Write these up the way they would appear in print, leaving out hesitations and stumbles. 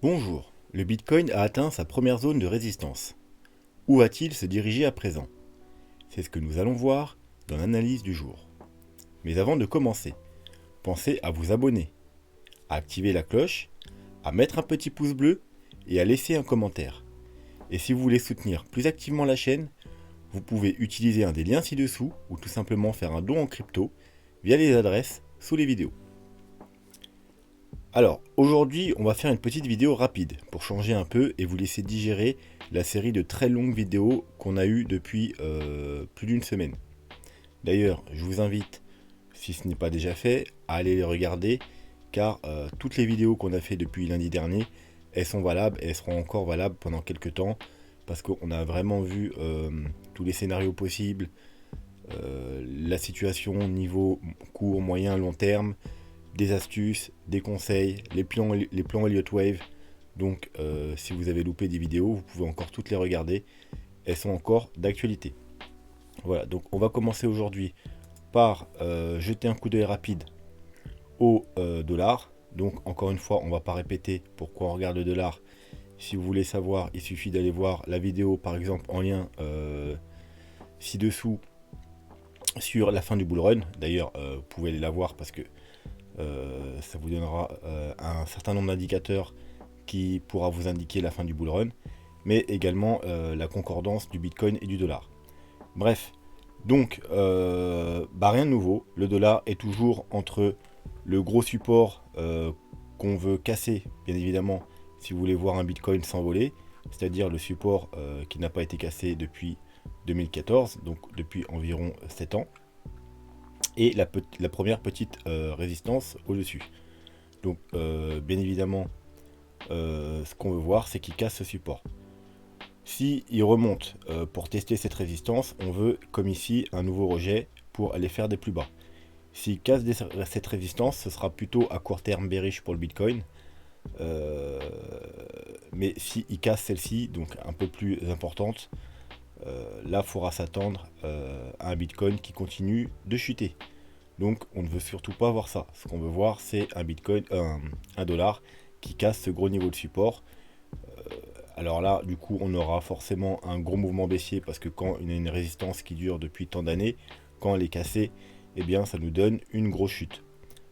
Bonjour, le Bitcoin a atteint sa première zone de résistance. Où va-t-il se diriger à présent? C'est ce que nous allons voir dans l'analyse du jour. Mais avant de commencer, pensez à vous abonner, à activer la cloche, à mettre un petit pouce bleu et à laisser un commentaire. Et si vous voulez soutenir plus activement la chaîne, vous pouvez utiliser un des liens ci-dessous ou tout simplement faire un don en crypto via les adresses sous les vidéos. Alors, aujourd'hui, on va faire une petite vidéo rapide pour changer un peu et vous laisser digérer la série de très longues vidéos qu'on a eues depuis plus d'une semaine. D'ailleurs, je vous invite, si ce n'est pas déjà fait, à aller les regarder car toutes les vidéos qu'on a fait depuis lundi dernier, elles sont valables et elles seront encore valables pendant quelques temps parce qu'on a vraiment vu tous les scénarios possibles, la situation niveau court, moyen, long terme, des astuces, des conseils, les plans Elliott Wave. Donc si vous avez loupé des vidéos, vous pouvez encore toutes les regarder. Elles sont encore d'actualité. Voilà, donc on va commencer aujourd'hui par jeter un coup d'œil rapide au dollar. Donc encore une fois, on ne va pas répéter pourquoi on regarde le dollar. Si vous voulez savoir, il suffit d'aller voir la vidéo par exemple en lien ci-dessous sur la fin du bull run. D'ailleurs, vous pouvez aller la voir parce que ça vous donnera un certain nombre d'indicateurs qui pourra vous indiquer la fin du bull run, mais également la concordance du Bitcoin et du dollar. Bref, donc rien de nouveau, le dollar est toujours entre le gros support qu'on veut casser, bien évidemment, si vous voulez voir un Bitcoin s'envoler, c'est-à-dire le support qui n'a pas été cassé depuis 2014, donc depuis environ 7 ans, et la première petite résistance au-dessus. Donc bien évidemment, ce qu'on veut voir, c'est qu'il casse ce support. Si il remonte pour tester cette résistance, on veut, comme ici, un nouveau rejet pour aller faire des plus bas. S'il casse cette résistance, ce sera plutôt à court terme bearish pour le Bitcoin. Mais s'il casse celle-ci, donc un peu plus importante, là, il faudra s'attendre à un Bitcoin qui continue de chuter. Donc, on ne veut surtout pas voir ça. Ce qu'on veut voir, c'est un Bitcoin, un dollar qui casse ce gros niveau de support. Alors là, du coup, on aura forcément un gros mouvement baissier parce que quand il y a une résistance qui dure depuis tant d'années, quand elle est cassée, eh bien, ça nous donne une grosse chute.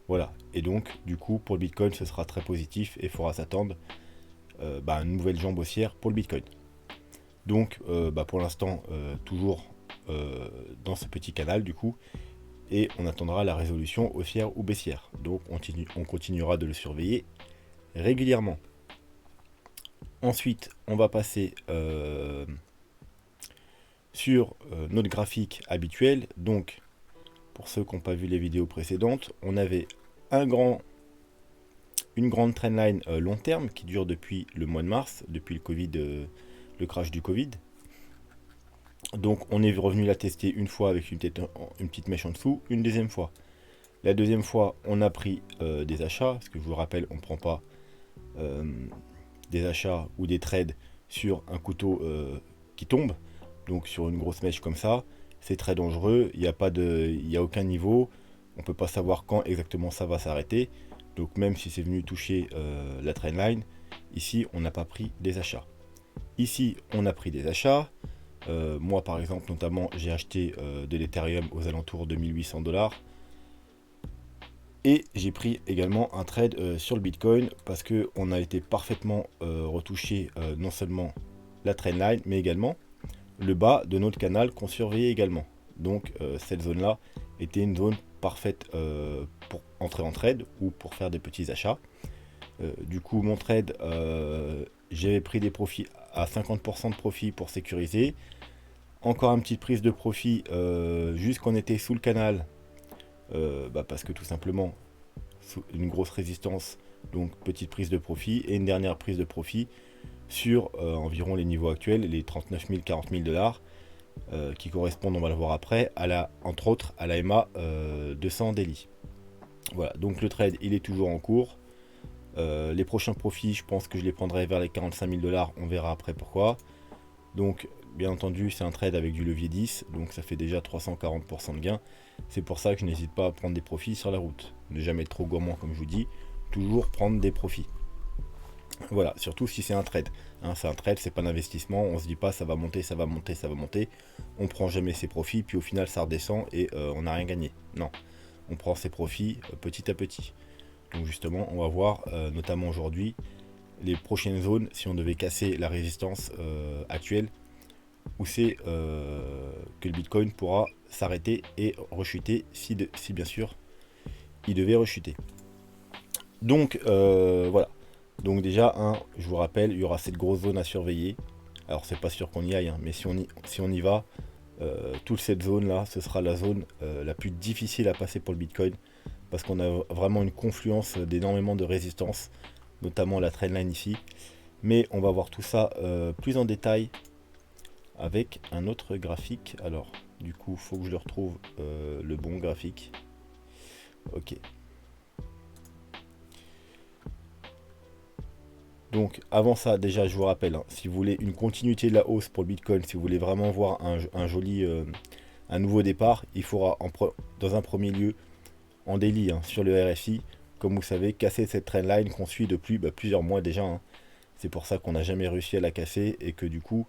Voilà. Et donc, du coup, pour le Bitcoin, ce sera très positif et il faudra s'attendre à une nouvelle jambe haussière pour le Bitcoin. Donc, pour l'instant, toujours dans ce petit canal, du coup, et on attendra la résolution haussière ou baissière. Donc, on continuera de le surveiller régulièrement. Ensuite, on va passer sur notre graphique habituel. Donc, pour ceux qui n'ont pas vu les vidéos précédentes, on avait une grande trendline long terme qui dure depuis le mois de mars, depuis le Covid, le crash du Covid. Donc, on est revenu la tester une fois avec une petite mèche en dessous, une deuxième fois. La deuxième fois, on a pris des achats, parce que je vous rappelle, on ne prend pas des achats ou des trades sur un couteau qui tombe, donc sur une grosse mèche comme ça, c'est très dangereux, il n'y a aucun niveau, on ne peut pas savoir quand exactement ça va s'arrêter, donc même si c'est venu toucher la trendline, ici on n'a pas pris des achats. Ici on a pris des achats, moi par exemple notamment j'ai acheté de l'Ethereum aux alentours de 1800$, et j'ai pris également un trade sur le Bitcoin parce qu'on a été parfaitement retouché non seulement la trendline, mais également le bas de notre canal qu'on surveillait également. Donc cette zone-là était une zone parfaite pour entrer en trade ou pour faire des petits achats. Du coup, mon trade, j'avais pris des profits à 50% de profit pour sécuriser. Encore une petite prise de profit jusqu'on était sous le canal. Parce que tout simplement une grosse résistance, donc petite prise de profit, et une dernière prise de profit sur environ les niveaux actuels, les 39 000, 40 000$, qui correspondent, on va le voir après, entre autres à la EMA 200 daily. Voilà, donc le trade il est toujours en cours. Les prochains profits, je pense que je les prendrai vers les 45 000$, on verra après pourquoi. Donc bien entendu, c'est un trade avec du levier 10, donc ça fait déjà 340% de gain. C'est pour ça que je n'hésite pas à prendre des profits sur la route. Ne jamais être trop gourmand comme je vous dis, toujours prendre des profits. Voilà, surtout si c'est un trade. Hein, c'est un trade, c'est pas d'investissement. On se dit pas ça va monter, ça va monter, ça va monter. On prend jamais ses profits, puis au final ça redescend et on n'a rien gagné. Non, on prend ses profits petit à petit. Donc justement, on va voir notamment aujourd'hui les prochaines zones si on devait casser la résistance actuelle, où c'est que le Bitcoin pourra s'arrêter et rechuter si bien sûr il devait rechuter. Donc voilà. Donc déjà, je vous rappelle, il y aura cette grosse zone à surveiller. Alors c'est pas sûr qu'on y aille, hein, mais si on y va, toute cette zone là, ce sera la zone la plus difficile à passer pour le Bitcoin, parce qu'on a vraiment une confluence d'énormément de résistance, notamment la trendline ici. Mais on va voir tout ça plus en détail avec un autre graphique. Alors du coup, faut que je le retrouve le bon graphique. Ok. Donc avant ça, déjà je vous rappelle, hein, si vous voulez une continuité de la hausse pour le Bitcoin, si vous voulez vraiment voir un joli, un nouveau départ, il faudra dans un premier lieu, en daily, hein, sur le RSI, comme vous savez, casser cette trendline qu'on suit depuis plusieurs mois déjà. Hein. C'est pour ça qu'on n'a jamais réussi à la casser et que du coup,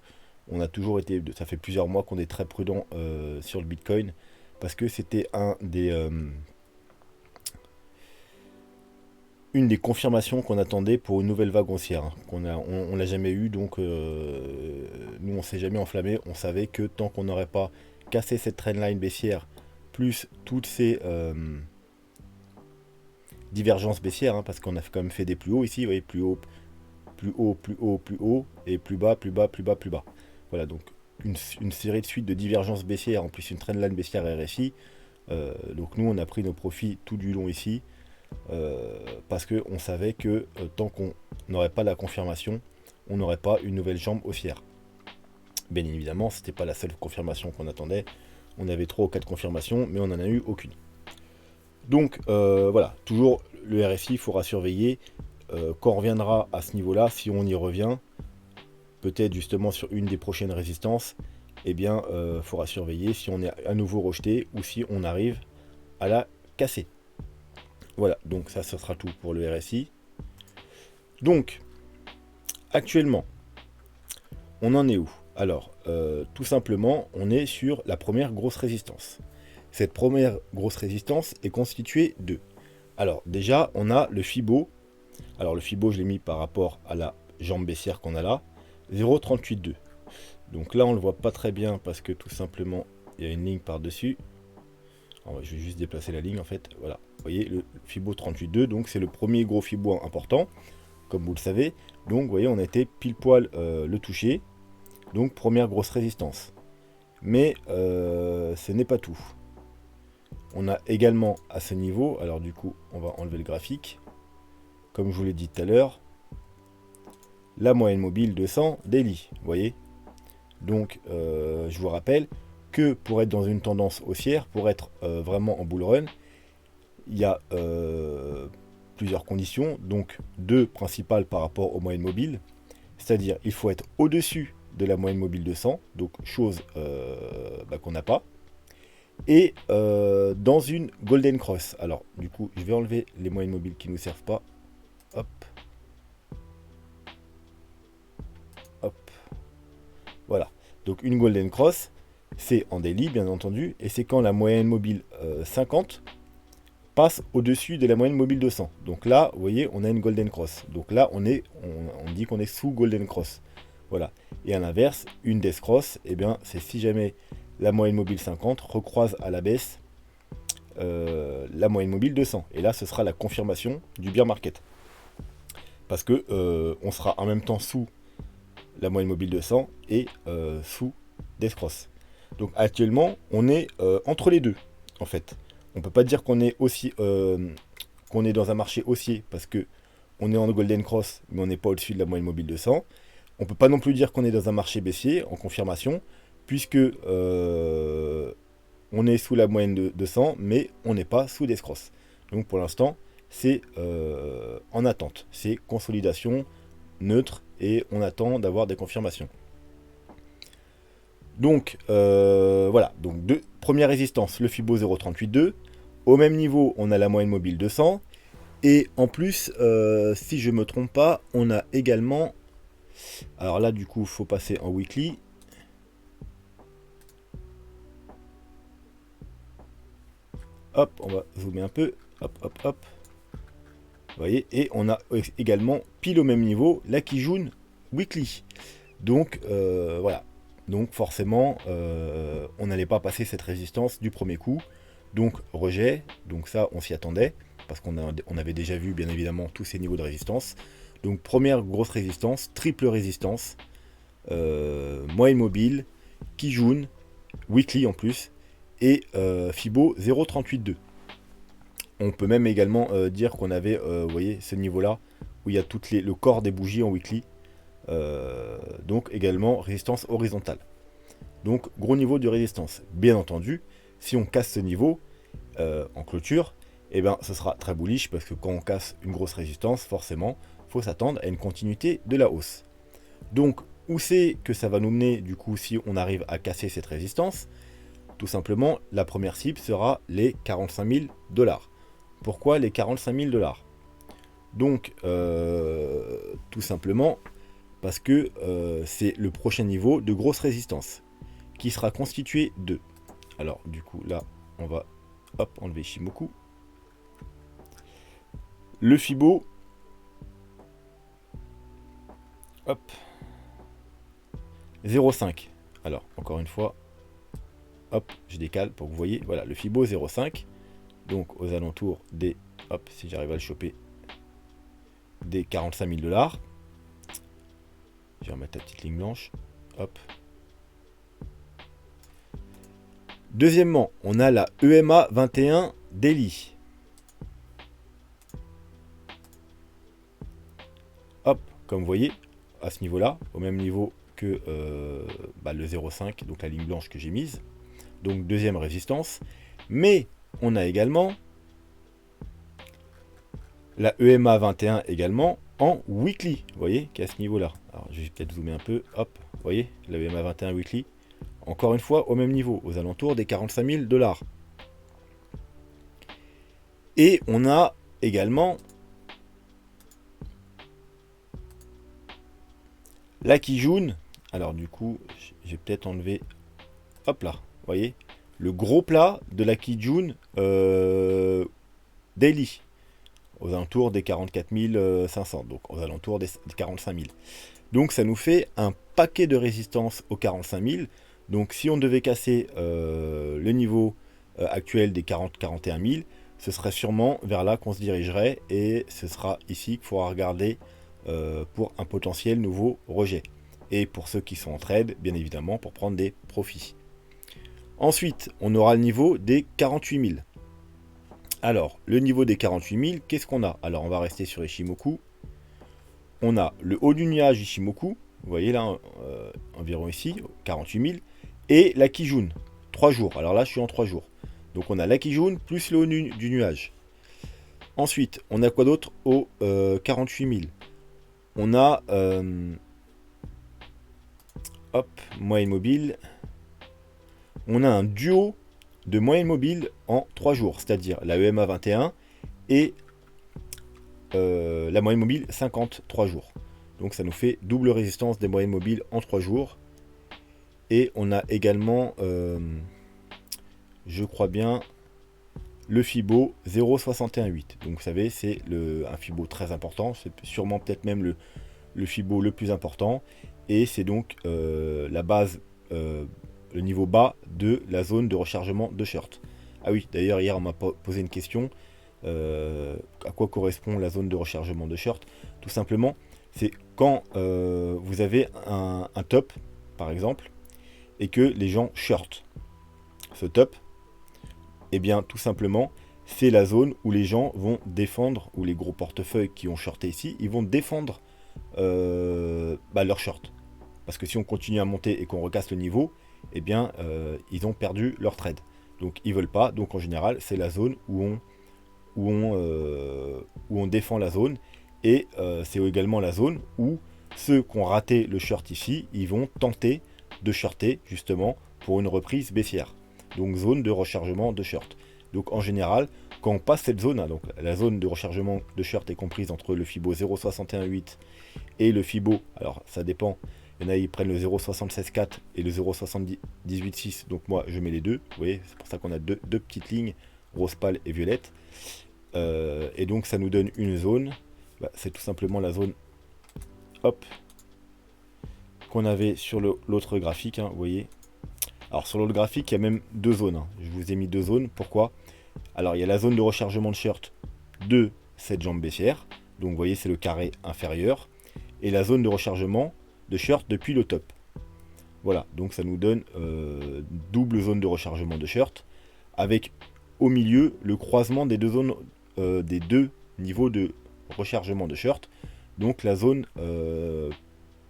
on a toujours été, ça fait plusieurs mois qu'on est très prudent sur le Bitcoin, parce que c'était une des confirmations qu'on attendait pour une nouvelle vague haussière. Hein, on l'a jamais eu, donc nous on s'est jamais enflammé. On savait que tant qu'on n'aurait pas cassé cette trendline baissière, plus toutes ces divergences baissières, hein, parce qu'on a quand même fait des plus hauts ici, vous voyez, plus haut, plus haut, plus haut, plus haut, et plus bas, plus bas, plus bas, plus bas. Voilà, donc une série de suites de divergences baissières, en plus une trendline baissière RSI. Donc nous on a pris nos profits tout du long ici. Parce qu'on savait que tant qu'on n'aurait pas la confirmation, on n'aurait pas une nouvelle jambe haussière. Bien évidemment, c'était pas la seule confirmation qu'on attendait. On avait 3 ou 4 confirmations, mais on n'en a eu aucune. Donc voilà, toujours le RSI, il faudra surveiller quand on reviendra à ce niveau-là, si on y revient, peut-être justement sur une des prochaines résistances, eh bien, il faudra surveiller si on est à nouveau rejeté ou si on arrive à la casser. Voilà, donc ça, ce sera tout pour le RSI. Donc, actuellement, on en est où? Alors, tout simplement, on est sur la première grosse résistance. Cette première grosse résistance est constituée de... Alors, déjà, on a le Fibo. Alors, le Fibo, je l'ai mis par rapport à la jambe baissière qu'on a là. 0,382. Donc là, on ne le voit pas très bien parce que tout simplement, il y a une ligne par-dessus. Je vais juste déplacer la ligne en fait. Voilà. Vous voyez le Fibo 38.2, donc c'est le premier gros Fibo important, comme vous le savez. Donc vous voyez, on a été pile poil le toucher. Donc première grosse résistance. Mais ce n'est pas tout. On a également à ce niveau, alors du coup, on va enlever le graphique. Comme je vous l'ai dit tout à l'heure, la moyenne mobile 200 daily. Vous voyez. Donc je vous rappelle que pour être dans une tendance haussière, pour être vraiment en bull run, il y a plusieurs conditions, donc deux principales par rapport aux moyennes mobiles, c'est-à-dire il faut être au-dessus de la moyenne mobile de 100, donc chose qu'on n'a pas, et dans une golden cross. Alors du coup, je vais enlever les moyennes mobiles qui ne nous servent pas. Hop. Hop. Voilà. Donc une golden cross, c'est en daily bien entendu, et c'est quand la moyenne mobile 50 passe au-dessus de la moyenne mobile de 100. Donc là, vous voyez, on a une golden cross. Donc là, on dit qu'on est sous golden cross. Voilà. Et à l'inverse, une death cross, eh bien, c'est si jamais la moyenne mobile 50 recroise à la baisse la moyenne mobile de 100. Et là, ce sera la confirmation du bear market. Parce que on sera en même temps sous la moyenne mobile de 100 et sous death cross. Donc actuellement, on est entre les deux, en fait. On peut pas dire qu'on est qu'on est dans un marché haussier parce que on est en golden cross, mais on n'est pas au-dessus de la moyenne mobile de 100. On peut pas non plus dire qu'on est dans un marché baissier en confirmation, puisque on est sous la moyenne de 100, mais on n'est pas sous des cross. Donc pour l'instant, c'est en attente. C'est consolidation neutre et on attend d'avoir des confirmations. Donc voilà, donc première résistance, le Fibo 0,382. Au même niveau, on a la moyenne mobile 200. Et en plus, si je me trompe pas, on a également... Alors là, du coup, il faut passer en weekly. Hop, on va zoomer un peu. Hop, hop, hop. Vous voyez, et on a également, pile au même niveau, la Kijun Weekly. Donc, voilà. Donc, forcément, on n'allait pas passer cette résistance du premier coup. Donc, rejet. Donc, ça, on s'y attendait. Parce qu'on avait déjà vu, bien évidemment, tous ces niveaux de résistance. Donc, première grosse résistance, triple résistance. Moyenne mobile, Kijun, Weekly en plus. Et Fibo 0,382. On peut même également dire qu'on avait, vous voyez, ce niveau-là, où il y a le corps des bougies en weekly. Donc également résistance horizontale. Donc gros niveau de résistance. Bien entendu, si on casse ce niveau en clôture, eh ben, ce sera très bullish, parce que quand on casse une grosse résistance, forcément, il faut s'attendre à une continuité de la hausse. Donc, où c'est que ça va nous mener, du coup, si on arrive à casser cette résistance? Tout simplement, la première cible sera les 45 000 $. Pourquoi les 45 000 $? Donc, tout simplement, parce que c'est le prochain niveau de grosse résistance, qui sera constitué de... Alors, du coup, là, on va enlever Ichimoku. Le Fibo, hop, 0,5. Alors, encore une fois, hop, je décale pour que vous voyez. Voilà, le Fibo 0,5. Donc, aux alentours des... Hop, si j'arrive à le choper, des 45 000 $. Je vais remettre la petite ligne blanche. Hop. Deuxièmement, on a la EMA 21 Daily. Hop, comme vous voyez, à ce niveau-là, au même niveau que le 0,5, donc la ligne blanche que j'ai mise. Donc deuxième résistance. Mais on a également la EMA 21 également en weekly, vous voyez, qui est à ce niveau-là. Alors je vais peut-être zoomer un peu, hop, vous voyez, la EMA 21 weekly, encore une fois au même niveau, aux alentours des 45 000 $. Et on a également la Kijun. Alors du coup, je vais peut-être enlever, hop là, vous voyez, le gros plat de la Kijun Daily, aux alentours des 44 500, donc aux alentours des 45 000. Donc ça nous fait un paquet de résistance aux 45 000. Donc si on devait casser le niveau actuel des 41 000, ce serait sûrement vers là qu'on se dirigerait, et ce sera ici qu'il faudra regarder pour un potentiel nouveau rejet. Et pour ceux qui sont en trade, bien évidemment, pour prendre des profits. Ensuite, on aura le niveau des 48 000. Alors, le niveau des 48 000, qu'est-ce qu'on a? Alors, on va rester sur Ichimoku. On a le haut du nuage Ichimoku, vous voyez là, environ ici, 48 000. Et la Kijun, 3 jours. Alors là, je suis en 3 jours. Donc, on a la Kijun plus le haut du nuage. Ensuite, on a quoi d'autre au 48 000? On a... hop, moyenne mobile. On a un duo de moyenne mobile en 3 jours, c'est-à-dire la EMA 21 et la moyenne mobile 53 jours. Donc ça nous fait double résistance des moyennes mobiles en 3 jours. Et on a également, je crois bien, le Fibo 0,618. Donc vous savez, c'est un Fibo très important, c'est sûrement peut-être même le Fibo le plus important. Et c'est donc la base, le niveau bas de la zone de rechargement de short. Ah oui, d'ailleurs hier on m'a posé une question, à quoi correspond la zone de rechargement de short? Tout simplement, c'est quand vous avez un top, par exemple, et que les gens short ce top, et bien tout simplement, c'est la zone où les gens vont défendre, ou les gros portefeuilles qui ont shorté ici, ils vont défendre leur short. Parce que si on continue à monter et qu'on recasse le niveau, eh bien, ils ont perdu leur trade. Donc, ils veulent pas. Donc, en général, c'est la zone où on défend la zone. Et c'est également la zone où ceux qui ont raté le short ici, ils vont tenter de shorter, justement, pour une reprise baissière. Donc, zone de rechargement de short. Donc, en général, quand on passe cette zone, hein, donc la zone de rechargement de short est comprise entre le Fibo 0.61.8 et le Fibo, alors ça dépend, il y en a ils prennent le 0.76.4 et le 0.78.6, donc moi je mets les deux, vous voyez, c'est pour ça qu'on a deux petites lignes, rose pâle et violette. Et donc ça nous donne une zone, bah, c'est tout simplement la zone, hop, qu'on avait sur l'autre graphique, hein, vous voyez. Alors sur l'autre graphique, il y a même deux zones, hein. Je vous ai mis deux zones, pourquoi? Alors il y a la zone de rechargement de short de cette jambe baissière, donc vous voyez c'est le carré inférieur, et la zone de rechargement de short depuis le top. Voilà, donc ça nous donne double zone de rechargement de short, avec au milieu le croisement des deux zones, des deux niveaux de rechargement de short, donc la zone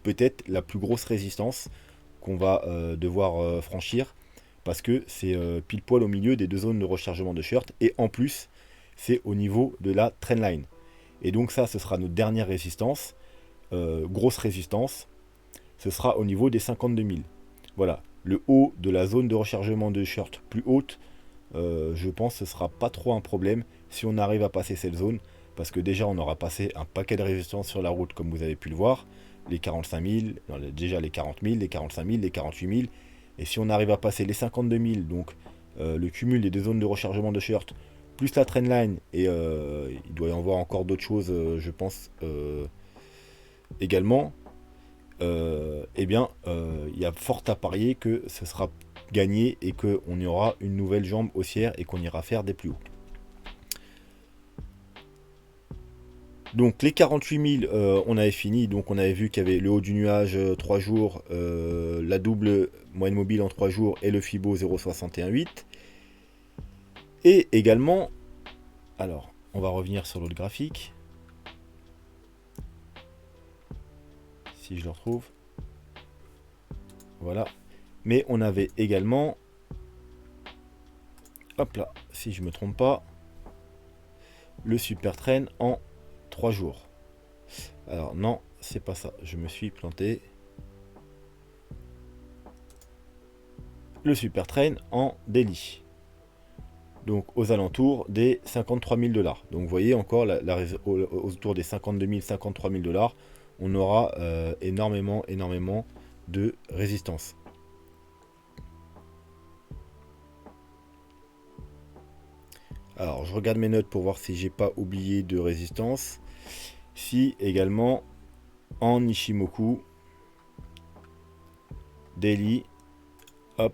peut-être la plus grosse résistance qu'on va devoir franchir, parce que c'est pile poil au milieu des deux zones de rechargement de short, et en plus c'est au niveau de la trendline. Et donc ça, ce sera notre dernière résistance, grosse résistance, ce sera au niveau des 52 000. Voilà, le haut de la zone de rechargement de short plus haute, je pense que ce sera pas trop un problème si on arrive à passer cette zone, parce que déjà on aura passé un paquet de résistances sur la route comme vous avez pu le voir, les 45 000, déjà les 40 000, les 45 000, les 48 000, et si on arrive à passer les 52 000, donc le cumul des deux zones de rechargement de short, plus la trendline, et il doit y en avoir encore d'autres choses, je pense, également, eh bien, il y a fort à parier que ce sera gagné et qu'on y aura une nouvelle jambe haussière et qu'on ira faire des plus hauts. Donc les 48 000, on avait fini, donc on avait vu qu'il y avait le haut du nuage 3 jours, la double moyenne mobile en 3 jours et le Fibo 0.61.8. Et également, alors on va revenir sur l'autre graphique, si je le retrouve, voilà. Mais on avait également, hop là, si je me trompe pas, le super trend en 3 jours. Alors non, c'est pas ça, je me suis planté. Le super trend en daily, donc aux alentours des 53 000 $. Donc vous voyez encore autour des 52 000, 53 000 $, on aura énormément de résistance. Alors je regarde mes notes pour voir si j'ai pas oublié de résistance. Si, également en Nishimoku daily, hop,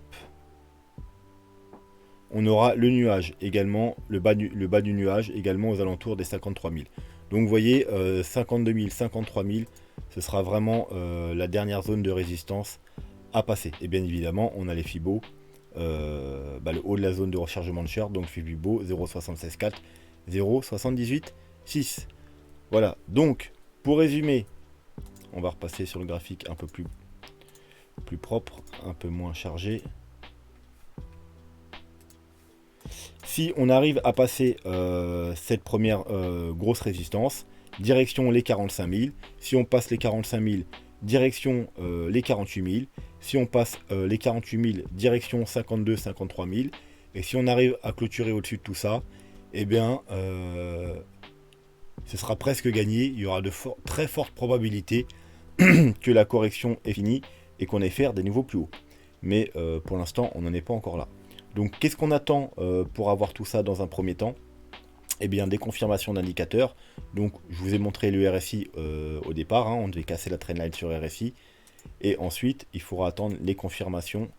on aura le nuage également, le bas du nuage également aux alentours des 53 000. Donc vous voyez, 52 000, 53 000, ce sera vraiment la dernière zone de résistance à passer. Et bien évidemment, on a les Fibo, le haut de la zone de rechargement de short, donc Fibo 0.76.4, 0.78.6. Voilà, donc pour résumer, on va repasser sur le graphique un peu plus propre, un peu moins chargé. Si on arrive à passer cette première grosse résistance, direction les 45 000. Si on passe les 45 000, direction les 48 000. Si on passe les 48 000, direction 52 53 000. Et si on arrive à clôturer au-dessus de tout ça, eh bien, ce sera presque gagné. Il y aura de très fortes probabilités que la correction est finie et qu'on ait faire des niveaux plus hauts. Mais pour l'instant, on n'en est pas encore là. Donc qu'est-ce qu'on attend pour avoir tout ça dans un premier temps? Eh bien des confirmations d'indicateurs. Donc je vous ai montré le RSI au départ, hein, on devait casser la trendline sur RSI. Et ensuite il faudra attendre les confirmations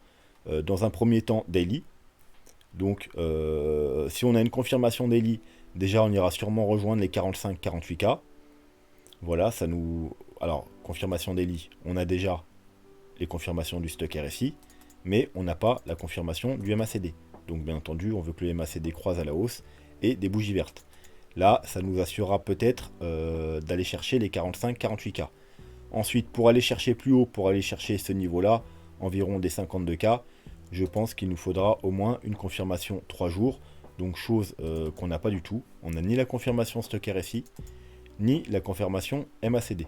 dans un premier temps daily. Donc si on a une confirmation daily, déjà on ira sûrement rejoindre les 45-48K. Voilà, ça nous... Alors confirmation daily, on a déjà les confirmations du stock RSI, mais on n'a pas la confirmation du MACD. Donc bien entendu, on veut que le MACD croise à la hausse et des bougies vertes. Là, ça nous assurera peut-être d'aller chercher les 45-48K. Ensuite, pour aller chercher plus haut, pour aller chercher ce niveau-là, environ des 52K, je pense qu'il nous faudra au moins une confirmation 3 jours. Donc chose qu'on n'a pas du tout. On n'a ni la confirmation stock RSI, ni la confirmation MACD.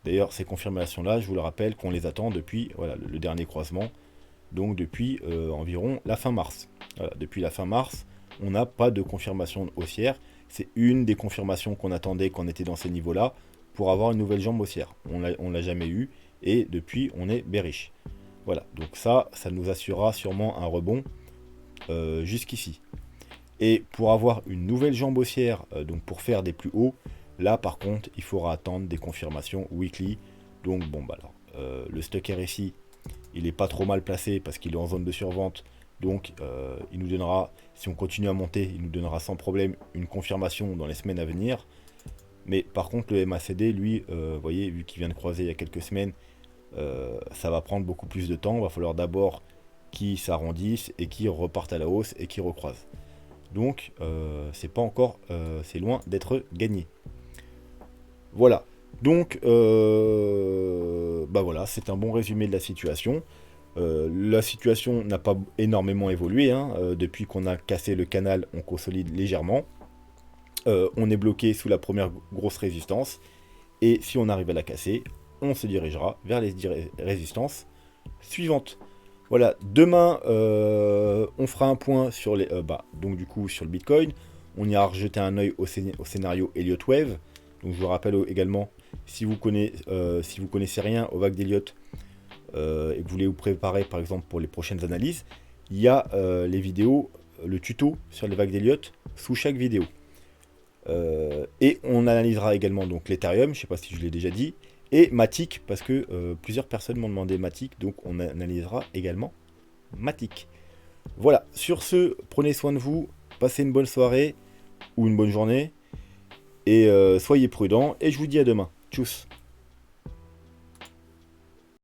D'ailleurs, ces confirmations-là, je vous le rappelle qu'on les attend depuis voilà, le dernier croisement, donc depuis environ la fin mars. Voilà, depuis la fin mars, on n'a pas de confirmation haussière. C'est une des confirmations qu'on attendait quand on était dans ces niveaux-là pour avoir une nouvelle jambe haussière. On l'a jamais eu et depuis on est bearish. Voilà, donc ça nous assurera sûrement un rebond jusqu'ici. Et pour avoir une nouvelle jambe haussière, donc pour faire des plus hauts, là par contre il faudra attendre des confirmations weekly. Donc bon bah alors, le stock RSI il est pas trop mal placé parce qu'il est en zone de survente. Donc il nous donnera, si on continue à monter, il nous donnera sans problème une confirmation dans les semaines à venir. Mais par contre le MACD, lui, vous voyez, vu qu'il vient de croiser il y a quelques semaines, ça va prendre beaucoup plus de temps. Il va falloir d'abord qu'il s'arrondisse et qu'il reparte à la hausse et qu'il recroise. Donc c'est pas encore, c'est loin d'être gagné. Voilà. Donc bah voilà, c'est un bon résumé de la situation. La situation n'a pas énormément évolué, hein. Depuis qu'on a cassé le canal, on consolide légèrement. On est bloqué sous la première grosse résistance. Et si on arrive à la casser, on se dirigera vers les résistances suivantes. Voilà, demain, on fera un point sur les, donc du coup sur le Bitcoin. On ira rejeter un œil au scénario Elliott Wave. Donc je vous rappelle également, si vous connaissez rien aux vagues d'Elliott et que vous voulez vous préparer par exemple pour les prochaines analyses, il y a les vidéos, le tuto sur les vagues d'Elliott sous chaque vidéo. Et on analysera également donc l'Ethereum, je ne sais pas si je l'ai déjà dit, et Matic, parce que plusieurs personnes m'ont demandé Matic, donc on analysera également Matic. Voilà, sur ce, prenez soin de vous, passez une bonne soirée ou une bonne journée, et soyez prudents, et je vous dis à demain. Tchuss.